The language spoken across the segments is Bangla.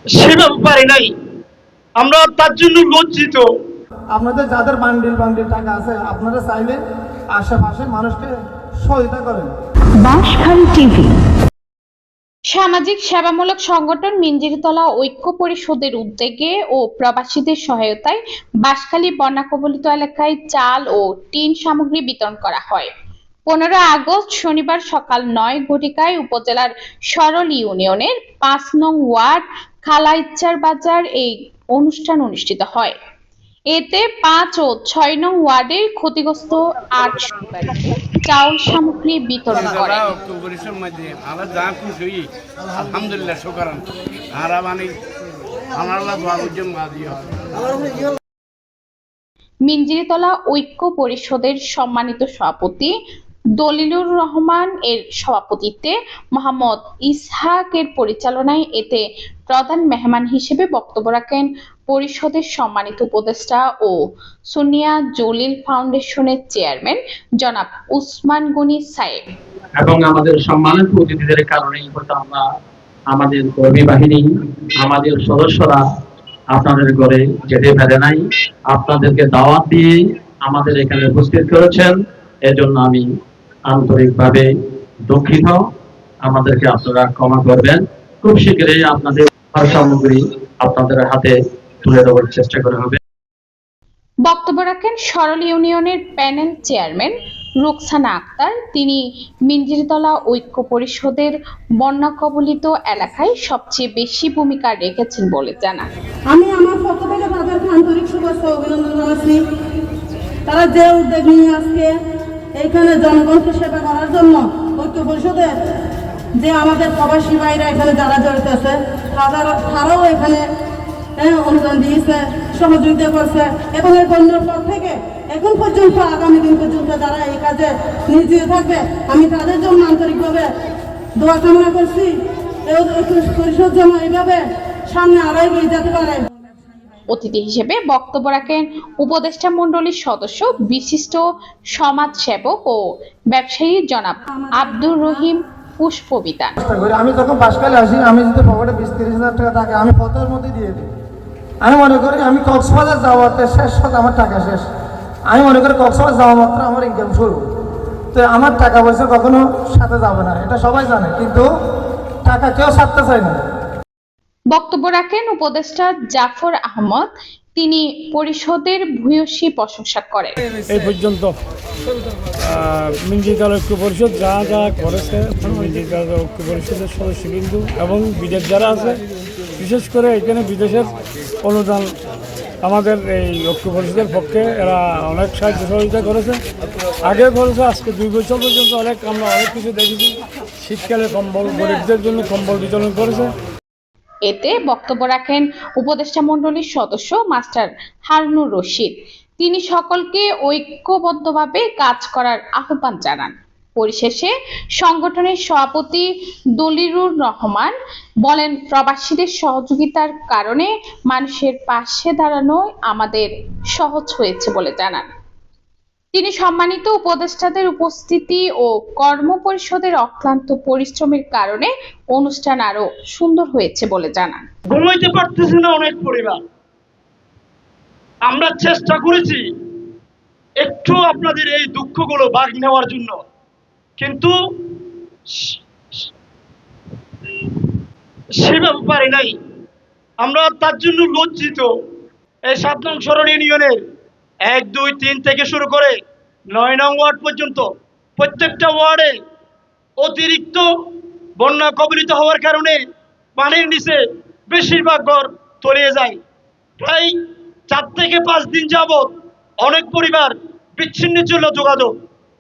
সেভাবে পারি নাই। আমরা তার জন্য লজ্জিত। আপনাদের যাদের বান্ডিল বান্ডিল টাকা আছে আপনারা চাইলে আশেপাশে মানুষকে সহায়তা করেন। বাঁশখালী টিভি। সামাজিক সেবামূলক সংগঠন মিঞ্জিরতলা ঐক্য পরিষদের উদ্যোগে ও প্রবাসীদের সহায়তায় বাঁশখালী বন্যা কবলিত এলাকায় চাল ও টিন সামগ্রী বিতরণ করা হয়। 15 আগস্ট শনিবার সকাল 9 ঘটিকায় উপজেলার সরল ইউনিয়নের 5 নং ওয়ার্ড খালাইচ্চার বাজার এই অনুষ্ঠান অনুষ্ঠিত হয়। এতে 5 ও 6 নং ওয়ার্ডের ক্ষতিগ্রস্ত 8 পরিবারকে চাউল সামগ্রী বিতরণ করে। আলহামদুলিল্লাহ শুকরান আর মানে আনাল্লাহ দোয়া করছেন মাদিয়া। মিঞ্জিরতলা ঐক্য পরিষদের সম্মানিত সভাপতি দলিলুর রহমান এর সভাপতিত্বে মোহাম্মদ ইসহাক এর পরিচালনায় এতে প্রধান মেহমান হিসেবে বক্তব্য রাখেন পরিষদের সম্মানিত উপদেষ্টা ও সুনিয়া জলিল ফাউন্ডেশনের চেয়ারম্যান জনাব উসমান গনি সাহেব। এবং আমাদের সম্মানিত অতিথিদের কারণেই হয়তো আমরা আমাদের কর্মী বাহিনী আমাদের সদস্যরা আপনাদের ঘরে যেতে পারে নাই, আপনাদেরকে দাওয়াত দিয়ে আমাদের এখানে উপস্থিত করেছেন। এজন্য আমি আন্তরিকভাবে দুঃখিত, আমাদেরকে আপনারা ক্ষমা করবেন। খুব শীঘ্রই আপনাদের সামগ্রী আপনাদের হাতে তুলে দেওয়ার চেষ্টা করা হবে। বক্তব্য রাখেন সরল ইউনিয়নের প্যানেল চেয়ারম্যান রুকসানা আক্তার। তিনি মিঞ্জিরতলা ঐক্য পরিষদের বন্যা কবলিত এলাকায় সবচেয়ে বেশি ভূমিকা রেখেছেন বলে জানান। আমি আমার পক্ষ থেকে তাদেরকে আন্তরিক শুভেচ্ছা অভিনন্দন জানাচ্ছি। তারা যে উদ্যোগ নিয়ে আজকে এইখানে জনগণকে সেবা করার জন্য ঐক্য পরিষদের যে আমাদের প্রবাসী ভাইরা এখানে যারা জড়িত আছে তারাও এখানে অনুদান দিয়েছে, সহযোগিতা করছে এবং এই বন্যার পর থেকে এখন পর্যন্ত আগামী দিন পর্যন্ত যারা এই কাজে নিয়োজিত থাকবে আমি তাদের জন্য আন্তরিকভাবে দোয়া কামনা করছি। পরিষদ যেন এইভাবে সামনে আরো এগিয়ে যেতে পারে। অতিথি হিসেবে বক্তব্য রাখেন উপদেষ্টা মণ্ডলীর সদস্য বিশিষ্ট সমাজসেবক ও ব্যবসায়ী জনাব আব্দুর রহিম পুষ্পবিতান। আমি যখন বাঁশখালী আসি, আমি যদি পকেটে 20-30 হাজার টাকা থাকে আমি পথের মধ্যে দিয়ে দিই। আমি মনে করি আমি কক্সবাজার যাওয়াতে শেষ হতে আমার টাকা শেষ। আমি মনে করি কক্সবাজার যাওয়া মাত্র আমার ইনকাম শুরু। তো আমার টাকা পয়সা কখনো সাথে যাবে না, এটা সবাই জানে, কিন্তু টাকা কেউ ছাড়তে চায় না। বক্তব্য রাখেন উপদেষ্টা জাফর আহমদ। তিনি পরিষদের ভূয়সী প্রশংসা করেন। এই পর্যন্ত মিঞ্জিরতলা ঐক্য পরিষদ যা যা করেছে, মিঞ্জিরতলা ঐক্য পরিষদের সদস্যবৃন্দ এবং বিদেশ যারা আছে, বিশেষ করে এখানে বিদেশের অনুদান আমাদের এই ঐক্য পরিষদের পক্ষে এরা অনেক সাহায্য সহযোগিতা করেছে, আগে করেছে। আজকে 2 বছর পর্যন্ত আমরা অনেক কিছু দেখেছি। শীতকালে কম্বল, গরিবদের জন্য কম্বল বিতরণ করেছে। এতে বক্তব্য রাখেন উপদেষ্টা মণ্ডলীর সদস্য মাস্টার হারুনুর রশিদ। তিনি সকলকে ঐক্যবদ্ধভাবে কাজ করার আহ্বান জানান। পরিশেষে সংগঠনের সভাপতি দলিলুর রহমান বলেন, প্রবাসীদের সহযোগিতার কারণে মানুষের পাশে দাঁড়ানো আমাদের সহজ হয়েছে বলে জানান। তিনি সম্মানিত উপদেষ্টাদের উপস্থিতি ও কর্ম পরিষদের অক্লান্ত পরিশ্রমের কারণে অনুষ্ঠান আরো সুন্দর হয়েছে বলে জানান। ঘুমাইতে পারতেছে না অনেক পরিবার। আমরা চেষ্টা করেছি একটু আপনাদের এই দুঃখগুলো ভাগ নেওয়ার জন্য, কিন্তু সেভাবে পারি নাই। আমরা তার জন্য লজ্জিত। এই 7 নং সরল ইউনিয়নের 1, 2, 3 থেকে শুরু করে 9 নং ওয়ার্ড পর্যন্ত প্রত্যেকটা ওয়ার্ডে অতিরিক্ত বন্যা কবলিত হওয়ার কারণে পানির নিচে বেশিরভাগ ঘর তলিয়ে যায়। প্রায় 4 থেকে 5 দিন যাবৎ অনেক পরিবার বিচ্ছিন্ন ছিল, যোগাযোগ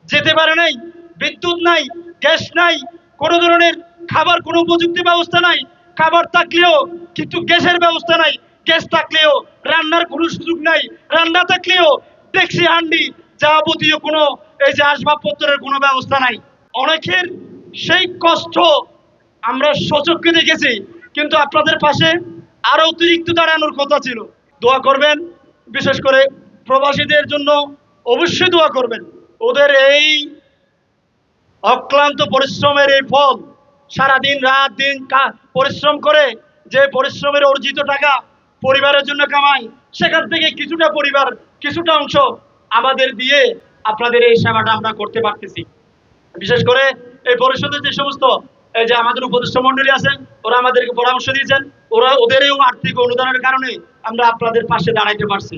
যেতে পারে নাই, বিদ্যুৎ নাই, গ্যাস নাই, কোনো ধরনের খাবার, কোনো প্রযুক্তি ব্যবস্থা নাই। খাবার থাকলেও কিন্তু গ্যাসের ব্যবস্থা নাই, গ্যাস থাকলেও রান্নার কোনো সুযোগ নাই, রান্না থাকলেও ট্যাক্সি হান্ডি যাবতীয় কোনো এই যে আসবাবপত্রের কোনো ব্যবস্থা নাই। অনেকের সেই কষ্ট আমরা সচক্ষে দেখেছি, কিন্তু আপনাদের পাশে আরো অতিরিক্ত দাঁড়ানোর কথা ছিল। দোয়া করবেন, বিশেষ করে প্রবাসীদের জন্য অবশ্যই দোয়া করবেন। ওদের এই অক্লান্ত পরিশ্রমের এই ফল, সারাদিন রাত দিন পরিশ্রম করে যে পরিশ্রমের অর্জিত টাকা পরিবারের জন্য কামাই, সেখান থেকে কিছুটা পরিবার, কিছুটা অংশ আমাদের দিয়ে আপনাদের এই সেবাটা আমরা করতে পারতেছি। বিশেষ করে এই পরিষদের যে সমস্ত এই যে আমাদের উপদেষ্টা মন্ডলী আছে, ওরা আমাদেরকে পরামর্শ দিয়েছেন, ওদের এই আর্থিক অনুদানের কারণে আমরা আপনাদের পাশে দাঁড়াইতে পারছি।